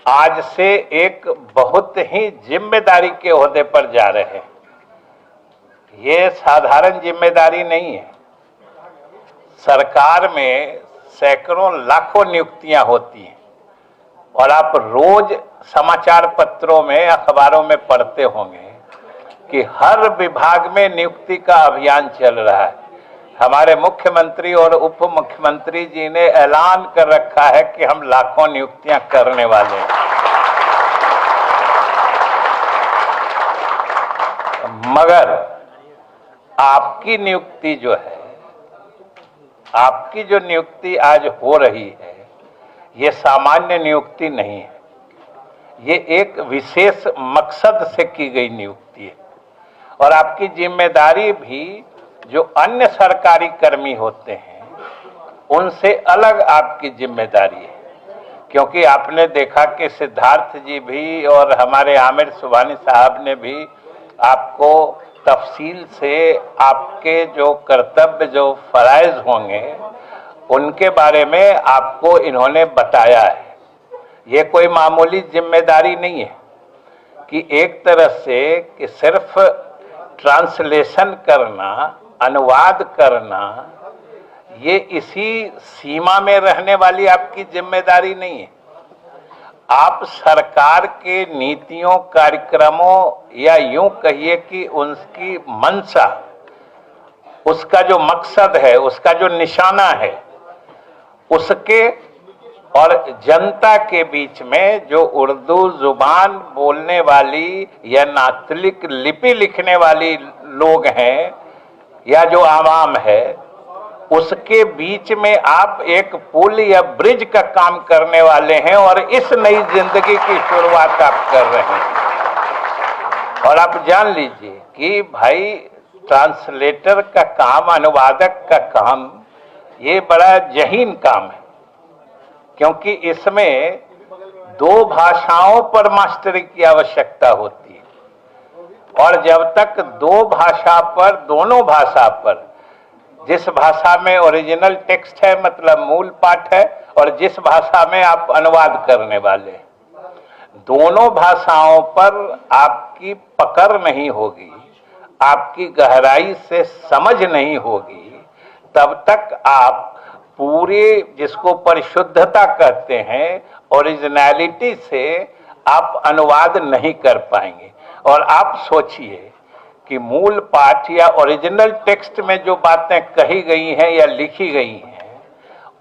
आज से एक बहुत ही जिम्मेदारी के ओहदे पर जा रहे हैं। ये साधारण जिम्मेदारी नहीं है। सरकार में सैकड़ों लाखों नियुक्तियां होती हैं और आप रोज समाचार पत्रों में, अखबारों में पढ़ते होंगे कि हर विभाग में नियुक्ति का अभियान चल रहा है। हमारे मुख्यमंत्री और उप मुख्यमंत्री जी ने ऐलान कर रखा है कि हम लाखों नियुक्तियां करने वाले हैं। मगर आपकी नियुक्ति जो है, आपकी जो नियुक्ति आज हो रही है, ये सामान्य नियुक्ति नहीं है। ये एक विशेष मकसद से की गई नियुक्ति है और आपकी जिम्मेदारी भी जो अन्य सरकारी कर्मी होते हैं उनसे अलग आपकी जिम्मेदारी है। क्योंकि आपने देखा कि सिद्धार्थ जी भी और हमारे आमिर सुबहानी साहब ने भी आपको तफसील से आपके जो कर्तव्य, जो फराइज होंगे, उनके बारे में आपको इन्होंने बताया है। ये कोई मामूली जिम्मेदारी नहीं है कि एक तरह से कि सिर्फ ट्रांसलेशन करना, अनुवाद करना, ये इसी सीमा में रहने वाली आपकी जिम्मेदारी नहीं है। आप सरकार के नीतियों, कार्यक्रमों या यूं कहिए कि उसकी मंशा, उसका जो मकसद है, उसका जो निशाना है, उसके और जनता के बीच में जो उर्दू जुबान बोलने वाली या नातलिक लिपि लिखने वाली लोग हैं या जो आवाम है, उसके बीच में आप एक पुल या ब्रिज का काम करने वाले हैं और इस नई जिंदगी की शुरुआत आप कर रहे हैं। और आप जान लीजिए कि भाई ट्रांसलेटर का काम, अनुवादक का काम, ये बड़ा जहीन काम है, क्योंकि इसमें दो भाषाओं पर मास्टरी की आवश्यकता होती है। और जब तक दो भाषा पर, दोनों भाषा पर, जिस भाषा में ओरिजिनल टेक्स्ट है, मतलब मूल पाठ है, और जिस भाषा में आप अनुवाद करने वाले, दोनों भाषाओं पर आपकी पकड़ नहीं होगी, आपकी गहराई से समझ नहीं होगी, तब तक आप पूरे, जिसको परिशुद्धता कहते हैं, ओरिजिनलिटी से आप अनुवाद नहीं कर पाएंगे। और आप सोचिए कि मूल पाठ या ओरिजिनल टेक्स्ट में जो बातें कही गई हैं या लिखी गई हैं,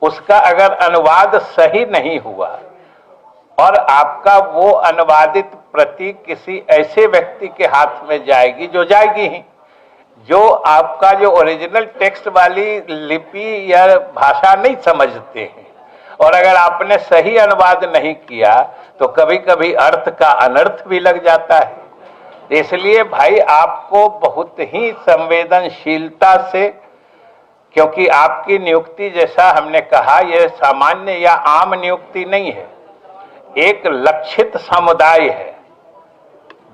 उसका अगर अनुवाद सही नहीं हुआ और आपका वो अनुवादित प्रति किसी ऐसे व्यक्ति के हाथ में जाएगी, जो जाएगी ही, जो आपका जो ओरिजिनल टेक्स्ट वाली लिपि या भाषा नहीं समझते हैं, और अगर आपने सही अनुवाद नहीं किया तो कभी कभी अर्थ का अनर्थ भी लग जाता है। इसलिए भाई आपको बहुत ही संवेदनशीलता से, क्योंकि आपकी नियुक्ति, जैसा हमने कहा, यह सामान्य या आम नियुक्ति नहीं है, एक लक्षित समुदाय है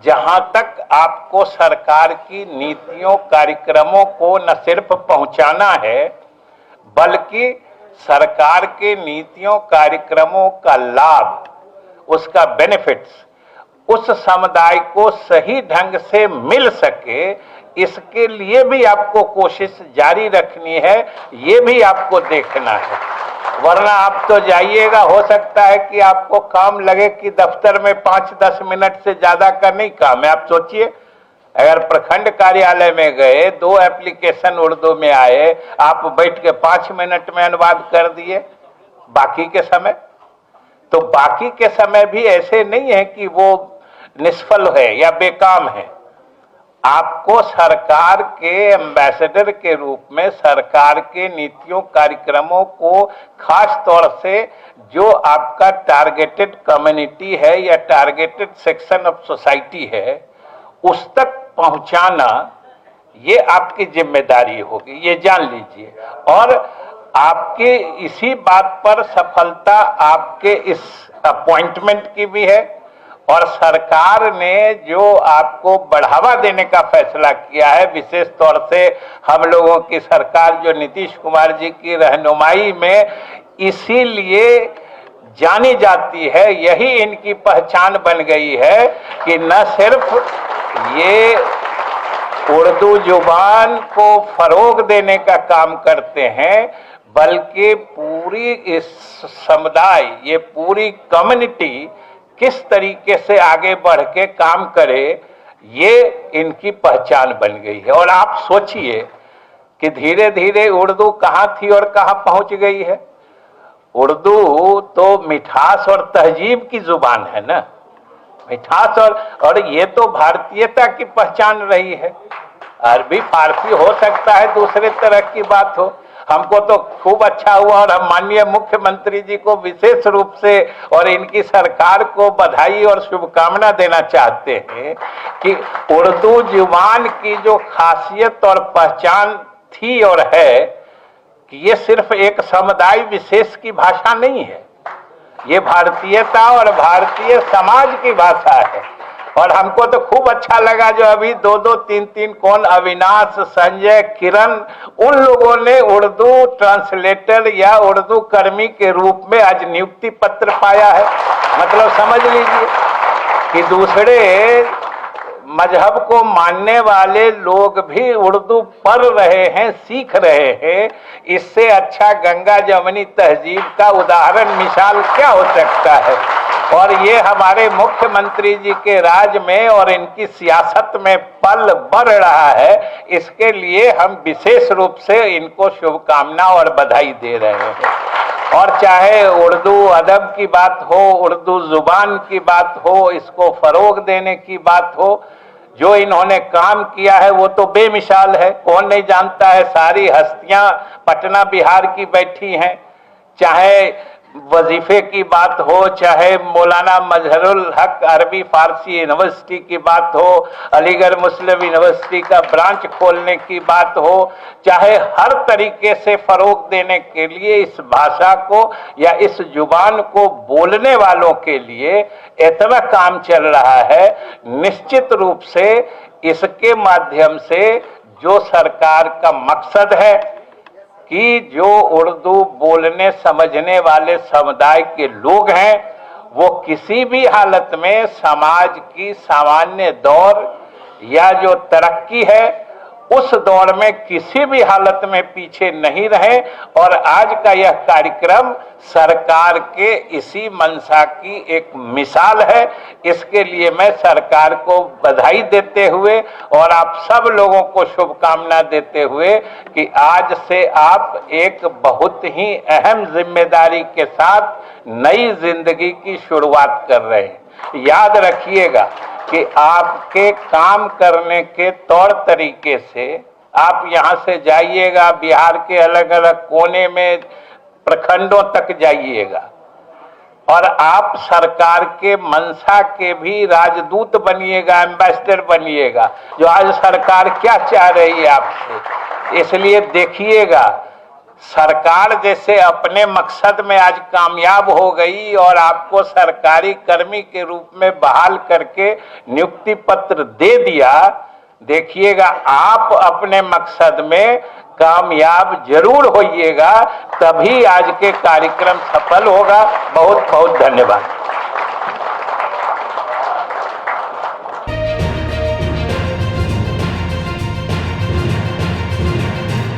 जहां तक आपको सरकार की नीतियों, कार्यक्रमों को न सिर्फ पहुंचाना है, बल्कि सरकार के नीतियों, कार्यक्रमों का लाभ, उसका बेनिफिट्स उस समुदाय को सही ढंग से मिल सके, इसके लिए भी आपको कोशिश जारी रखनी है, ये भी आपको देखना है। वरना आप तो जाइएगा, हो सकता है कि आपको काम लगे कि दफ्तर में 5-10 मिनट से ज्यादा का नहीं काम है। आप सोचिए, अगर प्रखंड कार्यालय में गए, 2 एप्लीकेशन उर्दू में आए, आप बैठ के 5 मिनट में अनुवाद कर दिए, बाकी के समय, तो बाकी के समय भी ऐसे नहीं है कि वो निष्फल है या बेकाम है। आपको सरकार के एम्बेसडर के रूप में सरकार के नीतियों, कार्यक्रमों को, खास तौर से जो आपका टारगेटेड कम्युनिटी है या टारगेटेड सेक्शन ऑफ सोसाइटी है, उस तक पहुंचाना, ये आपकी जिम्मेदारी होगी, ये जान लीजिए। और आपके इसी बात पर सफलता आपके इस अपॉइंटमेंट की भी है, और सरकार ने जो आपको बढ़ावा देने का फैसला किया है, विशेष तौर से हम लोगों की सरकार जो नीतीश कुमार जी की रहनुमाई में, इसीलिए जानी जाती है, यही इनकी पहचान बन गई है कि न सिर्फ ये उर्दू जुबान को फरोग देने का काम करते हैं, बल्कि पूरी इस समुदाय, ये पूरी कम्युनिटी किस तरीके से आगे बढ़ के काम करे, ये इनकी पहचान बन गई है। और आप सोचिए कि धीरे धीरे उर्दू कहाँ थी और कहाँ पहुंच गई है। उर्दू तो मिठास और तहजीब की जुबान है ना, मिठास और ये तो भारतीयता की पहचान रही है। अरबी फारसी हो सकता है दूसरे तरह की बात हो। हमको तो खूब अच्छा हुआ और हम माननीय मुख्यमंत्री जी को विशेष रूप से और इनकी सरकार को बधाई और शुभकामना देना चाहते हैं कि उर्दू जुबान की जो खासियत और पहचान थी और है कि ये सिर्फ एक समुदाय विशेष की भाषा नहीं है, ये भारतीयता और भारतीय समाज की भाषा है। और हमको तो खूब अच्छा लगा जो अभी 2-2, 3-3 कौन अविनाश, संजय, किरण, उन लोगों ने उर्दू ट्रांसलेटर या उर्दू कर्मी के रूप में आज नियुक्ति पत्र पाया है। मतलब समझ लीजिए कि दूसरे मजहब को मानने वाले लोग भी उर्दू पढ़ रहे हैं, सीख रहे हैं। इससे अच्छा गंगा जमुनी तहजीब का उदाहरण मिसाल क्या हो सकता है। और ये हमारे मुख्यमंत्री जी के राज में और इनकी सियासत में पल बढ़ रहा है, इसके लिए हम विशेष रूप से इनको शुभकामना और बधाई दे रहे हैं। और चाहे उर्दू अदब की बात हो, उर्दू जुबान की बात हो, इसको फरोग देने की बात हो, जो इन्होंने काम किया है वो तो बेमिसाल है। कौन नहीं जानता है, सारी हस्तियां पटना बिहार की बैठी हैं। चाहे वजीफे की बात हो, चाहे मौलाना मजहरुल हक अरबी फारसी यूनिवर्सिटी की बात हो, अलीगढ़ मुस्लिम यूनिवर्सिटी का ब्रांच खोलने की बात हो, चाहे हर तरीके से फरोग देने के लिए इस भाषा को या इस जुबान को बोलने वालों के लिए इतना काम चल रहा है। निश्चित रूप से इसके माध्यम से जो सरकार का मकसद है कि जो उर्दू बोलने समझने वाले समुदाय के लोग हैं वो किसी भी हालत में समाज की सामान्य दौर या जो तरक्की है उस दौर में किसी भी हालत में पीछे नहीं रहे। और आज का यह कार्यक्रम सरकार के इसी मंशा की एक मिसाल है। इसके लिए मैं सरकार को बधाई देते हुए और आप सब लोगों को शुभकामना देते हुए कि आज से आप एक बहुत ही अहम जिम्मेदारी के साथ नई जिंदगी की शुरुआत कर रहे हैं। याद रखिएगा कि आपके काम करने के तौर तरीके से आप यहाँ से जाइएगा, बिहार के अलग अलग कोने में प्रखंडों तक जाइएगा और आप सरकार के मंशा के भी राजदूत बनिएगा, एम्बेसडर बनिएगा, जो आज सरकार क्या चाह रही है आपसे। इसलिए देखिएगा, सरकार जैसे अपने मकसद में आज कामयाब हो गई और आपको सरकारी कर्मी के रूप में बहाल करके नियुक्ति पत्र दे दिया, देखिएगा आप अपने मकसद में कामयाब जरूर होइएगा, तभी आज के कार्यक्रम सफल होगा। बहुत बहुत धन्यवाद।